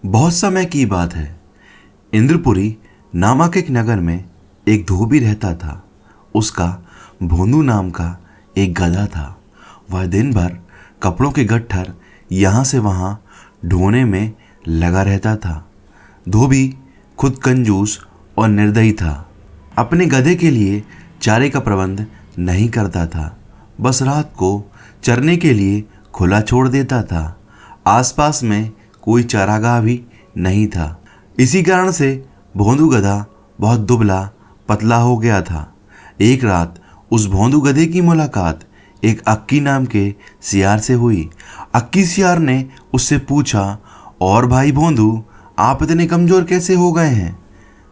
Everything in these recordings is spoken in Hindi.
बहुत समय की बात है। इंद्रपुरी नामक एक नगर में एक धोबी रहता था। उसका भोंदू नाम का एक गधा था। वह दिन भर कपड़ों के गट्ठर यहाँ से वहाँ ढोने में लगा रहता था। धोबी खुद कंजूस और निर्दयी था। अपने गधे के लिए चारे का प्रबंध नहीं करता था, बस रात को चरने के लिए खुला छोड़ देता था। आसपास में कोई चारागाह भी नहीं था। इसी कारण से भोंदू गधा बहुत दुबला पतला हो गया था। एक रात उस भोंदू गधे की मुलाकात एक अक्की नाम के सियार से हुई। अक्की सियार ने उससे पूछा, और भाई भोंदू, आप इतने कमज़ोर कैसे हो गए हैं?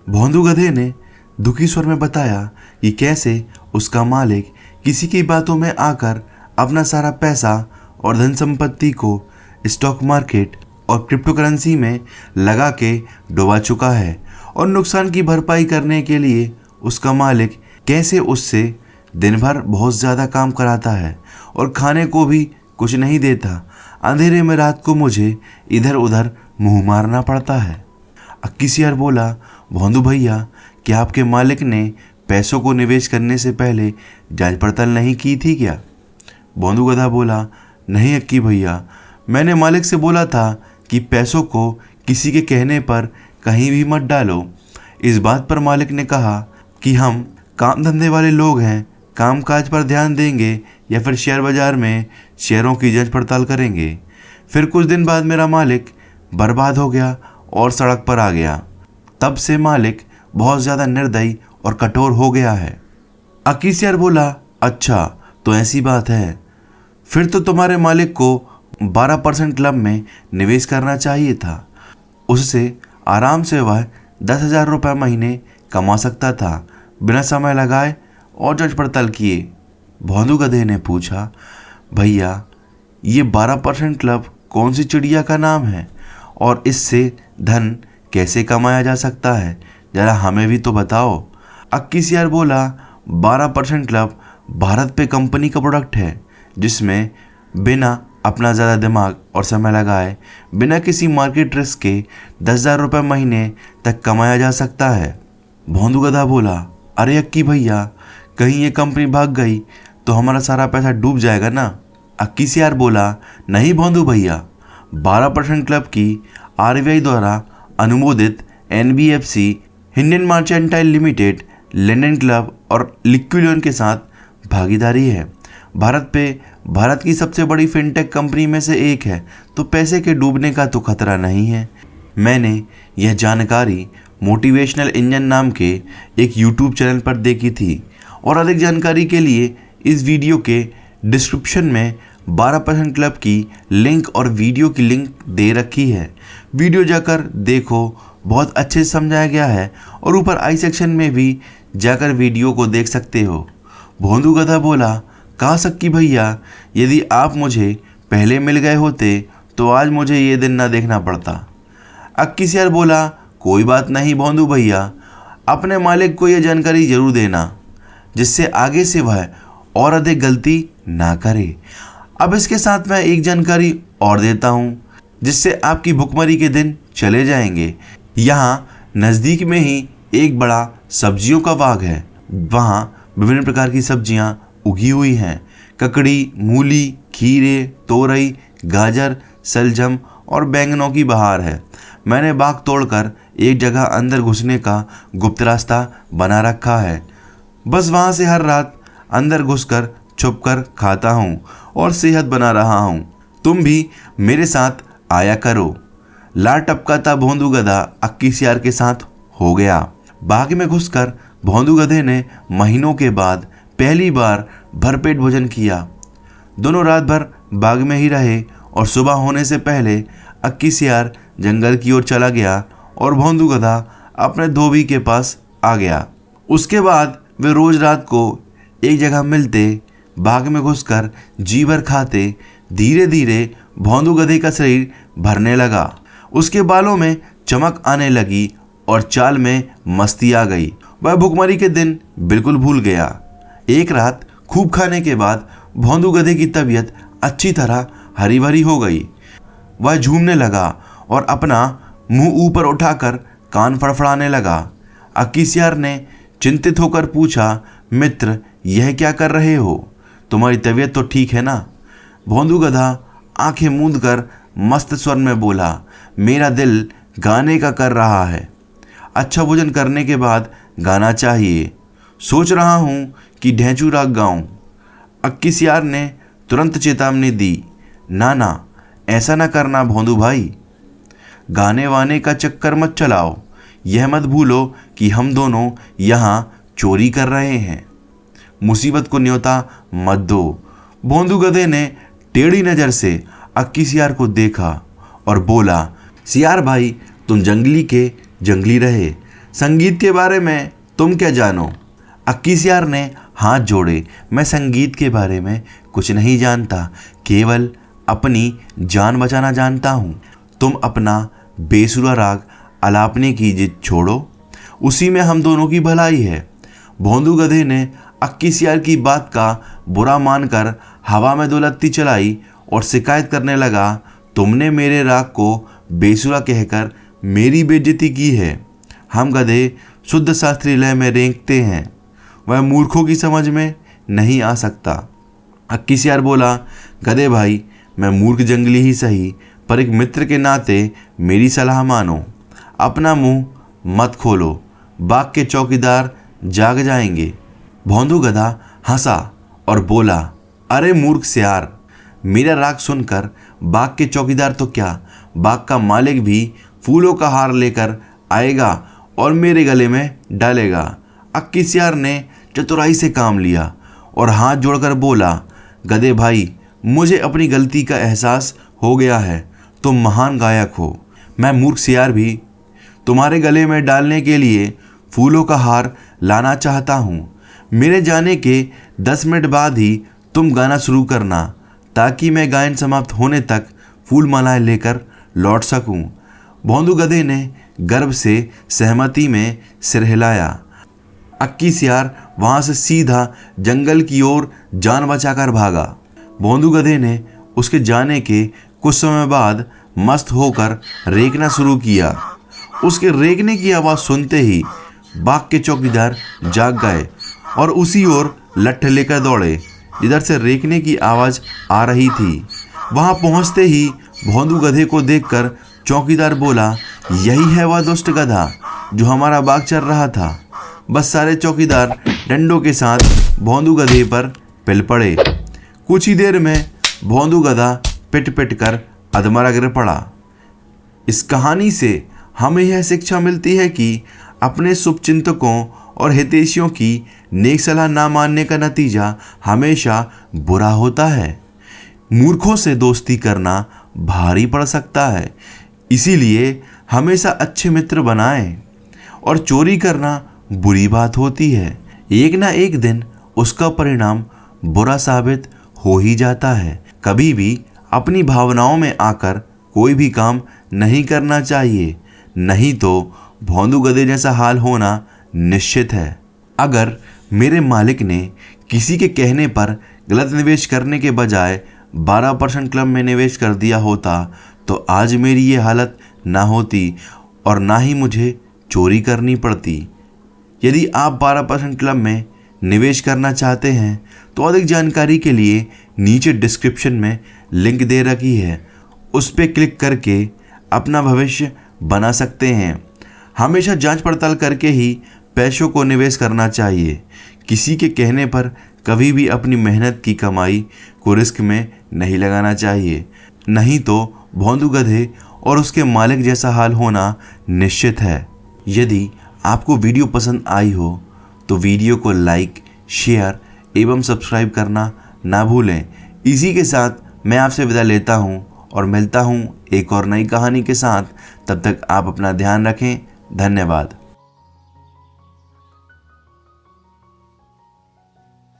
भोंदू गधे ने दुखी स्वर में बताया कि कैसे उसका मालिक किसी की बातों में आकर अपना सारा पैसा और धन संपत्ति को स्टॉक मार्केट और क्रिप्टो करेंसी में लगा के डुबा चुका है, और नुकसान की भरपाई करने के लिए उसका मालिक कैसे उससे दिन भर बहुत ज़्यादा काम कराता है और खाने को भी कुछ नहीं देता। अंधेरे में रात को मुझे इधर उधर मुंह मारना पड़ता है। अक्की सियार बोला, भोंदू भैया, क्या आपके मालिक ने पैसों को निवेश करने से पहले जांच पड़ताल नहीं की थी क्या? भोंदू गधा बोला, नहीं अक्की भैया, मैंने मालिक से बोला था कि पैसों को किसी के कहने पर कहीं भी मत डालो। इस बात पर मालिक ने कहा कि हम काम धंधे वाले लोग हैं, काम काज पर ध्यान देंगे या फिर शेयर बाजार में शेयरों की जांच पड़ताल करेंगे। फिर कुछ दिन बाद मेरा मालिक बर्बाद हो गया और सड़क पर आ गया। तब से मालिक बहुत ज़्यादा निर्दयी और कठोर हो गया है। अक्की सियार बोला, अच्छा तो ऐसी बात है। फिर तो तुम्हारे मालिक को 12% क्लब में निवेश करना चाहिए था। उससे आराम से वह 10,000 रुपये महीने कमा सकता था, बिना समय लगाए और जांच पड़ताल किए। भोंदू गधे ने पूछा, भैया, ये 12% क्लब कौन सी चिड़िया का नाम है और इससे धन कैसे कमाया जा सकता है? ज़रा हमें भी तो बताओ। अक्की सियार बोला, 12% क्लब भारत पे कंपनी का प्रोडक्ट है, जिसमें बिना अपना ज़्यादा दिमाग और समय लगाए, बिना किसी मार्केट रिस्क के 10,000 रुपये महीने तक कमाया जा सकता है। भोंदू गधा बोला, अरे अक्की भैया, कहीं ये कंपनी भाग गई तो हमारा सारा पैसा डूब जाएगा ना? अक्की सियार बोला, नहीं भोंदू भैया, 12% क्लब की RBI द्वारा अनुमोदित NBFC Indian mercantile limited, London club और लिक्विडियन के साथ भागीदारी है। भारत की सबसे बड़ी फिनटेक कंपनी में से एक है, तो पैसे के डूबने का तो खतरा नहीं है। मैंने यह जानकारी मोटिवेशनल इंजन नाम के एक यूट्यूब चैनल पर देखी थी, और अधिक जानकारी के लिए इस वीडियो के डिस्क्रिप्शन में 12% क्लब की लिंक और वीडियो की लिंक दे रखी है। वीडियो जाकर देखो, बहुत अच्छे से समझाया गया है, और ऊपर आई सेक्शन में भी जाकर वीडियो को देख सकते हो। भोंदू गधा बोला, काश अक्की भैया, यदि आप मुझे पहले मिल गए होते तो आज मुझे ये दिन ना देखना पड़ता। अक्की सियार बोला, कोई बात नहीं भोंदू भैया, अपने मालिक को ये जानकारी जरूर देना, जिससे आगे से वह और अधिक गलती ना करे। अब इसके साथ मैं एक जानकारी और देता हूँ, जिससे आपकी भुखमरी के दिन चले जाएंगे। यहाँ नज़दीक में ही एक बड़ा सब्जियों का बाग है। वहाँ विभिन्न प्रकार की सब्जियाँ उगी हुई हैं। ककड़ी, मूली, खीरे, तोरई, गाजर, सलजम और बैंगनों की बहार है। मैंने बाग तोड़कर एक जगह अंदर घुसने का गुप्त रास्ता बना रखा है। बस वहाँ से हर रात अंदर घुसकर छुपकर खाता हूँ और सेहत बना रहा हूँ। तुम भी मेरे साथ आया करो। लार टपकाता भोंदू गधा अक्की सियार के साथ हो गया। बाग में घुसकर भोंदू गधे ने महीनों के बाद पहली बार भरपेट भोजन किया। दोनों रात भर बाग में ही रहे, और सुबह होने से पहले अक्की सियार जंगल की ओर चला गया और भोंदू गधा अपने धोबी के पास आ गया। उसके बाद वे रोज रात को एक जगह मिलते, बाग में घुसकर जी भर खाते। धीरे धीरे भोंदू गधे का शरीर भरने लगा, उसके बालों में चमक आने लगी और चाल में मस्ती आ गई। वह भुखमरी के दिन बिल्कुल भूल गया। एक रात खूब खाने के बाद भोंदू गधे की तबीयत अच्छी तरह हरी भरी हो गई। वह झूमने लगा और अपना मुंह ऊपर उठाकर कान फड़फड़ाने लगा। अक्कीसियार ने चिंतित होकर पूछा, मित्र यह क्या कर रहे हो? तुम्हारी तबीयत तो ठीक है ना? भोंदू गधा आंखें मूंद कर मस्त स्वर में बोला, मेरा दिल गाने का कर रहा है। अच्छा भोजन करने के बाद गाना चाहिए। सोच रहा हूँ कि ढेंचू राग गाऊं। अक्कीसियार ने तुरंत चेतावनी दी, ना ना, ऐसा ना करना भोंदू भाई, गाने वाने का चक्कर मत चलाओ। यह मत भूलो कि हम दोनों यहाँ चोरी कर रहे हैं। मुसीबत को न्योता मत दो। भोंदू गधे ने टेढ़ी नज़र से अक्कीसियार को देखा और बोला, सियार भाई तुम जंगली के जंगली रहे, संगीत के बारे में तुम क्या जानो? अक्कीसियार ने हाथ जोड़े, मैं संगीत के बारे में कुछ नहीं जानता, केवल अपनी जान बचाना जानता हूँ। तुम अपना बेसुरा राग अलापने की जिद छोड़ो, उसी में हम दोनों की भलाई है। भोंदू गधे ने अक्कीसियार की बात का बुरा मानकर हवा में दो लत्ती चलाई और शिकायत करने लगा, तुमने मेरे राग को बेसुरा कहकर मेरी बेइज्जती की है। हम गधे शुद्ध शास्त्रीय लय में रेंगते हैं, वह मूर्खों की समझ में नहीं आ सकता। अक्कीसियार बोला, गधे भाई मैं मूर्ख जंगली ही सही, पर एक मित्र के नाते मेरी सलाह मानो। अपना मुंह मत खोलो, बाग के चौकीदार जाग जाएंगे। भोंदू गधा हंसा और बोला, अरे मूर्ख सियार, मेरा राग सुनकर बाग के चौकीदार तो क्या, बाग का मालिक भी फूलों का हार लेकर आएगा और मेरे गले में डालेगा। अक्कीसियार ने चतुराई से काम लिया और हाथ जोड़कर बोला, गधे भाई मुझे अपनी गलती का एहसास हो गया है, तुम महान गायक हो। मैं मूर्ख सियार भी तुम्हारे गले में डालने के लिए फूलों का हार लाना चाहता हूँ। मेरे जाने के 10 मिनट बाद ही तुम गाना शुरू करना, ताकि मैं गायन समाप्त होने तक फूल मालाएं लेकर लौट सकूं। भोंदू गधे ने गर्व से सहमति में सिर हिलाया। अक्कीसियार वहाँ से सीधा जंगल की ओर जान बचाकर भागा। भोंदू गधे ने उसके जाने के कुछ समय बाद मस्त होकर रेंकना शुरू किया। उसके रेंकने की आवाज़ सुनते ही बाग के चौकीदार जाग गए और उसी ओर लट्ठ लेकर दौड़े जिधर से रेंकने की आवाज़ आ रही थी। वहां पहुंचते ही भोंदू गधे को देखकर चौकीदार बोला, यही है वह दुष्ट गधा जो हमारा बाग चर रहा था। बस सारे चौकीदार डंडों के साथ भोंदू गधे पर पिल पड़े। कुछ ही देर में भोंदू गधा पिट पिट कर अधमरा गिर पड़ा। इस कहानी से हमें यह शिक्षा मिलती है कि अपने शुभचिंतकों और हितैषियों की नेक सलाह ना मानने का नतीजा हमेशा बुरा होता है। मूर्खों से दोस्ती करना भारी पड़ सकता है, इसीलिए हमेशा अच्छे मित्र बनाएं। और चोरी करना बुरी बात होती है, एक ना एक दिन उसका परिणाम बुरा साबित हो ही जाता है। कभी भी अपनी भावनाओं में आकर कोई भी काम नहीं करना चाहिए, नहीं तो भोंदू गधे जैसा हाल होना निश्चित है। अगर मेरे मालिक ने किसी के कहने पर गलत निवेश करने के बजाय 12% क्लब में निवेश कर दिया होता तो आज मेरी ये हालत ना होती और ना ही मुझे चोरी करनी पड़ती। यदि आप 12% क्लब में निवेश करना चाहते हैं तो अधिक जानकारी के लिए नीचे डिस्क्रिप्शन में लिंक दे रखी है, उस पर क्लिक करके अपना भविष्य बना सकते हैं। हमेशा जांच पड़ताल करके ही पैसों को निवेश करना चाहिए। किसी के कहने पर कभी भी अपनी मेहनत की कमाई को रिस्क में नहीं लगाना चाहिए, नहीं तो भोंदू गधे और उसके मालिक जैसा हाल होना निश्चित है। यदि आपको वीडियो पसंद आई हो तो वीडियो को लाइक, शेयर एवं सब्सक्राइब करना ना भूलें। इसी के साथ मैं आपसे विदा लेता हूं और मिलता हूं एक और नई कहानी के साथ। तब तक आप अपना ध्यान रखें। धन्यवाद।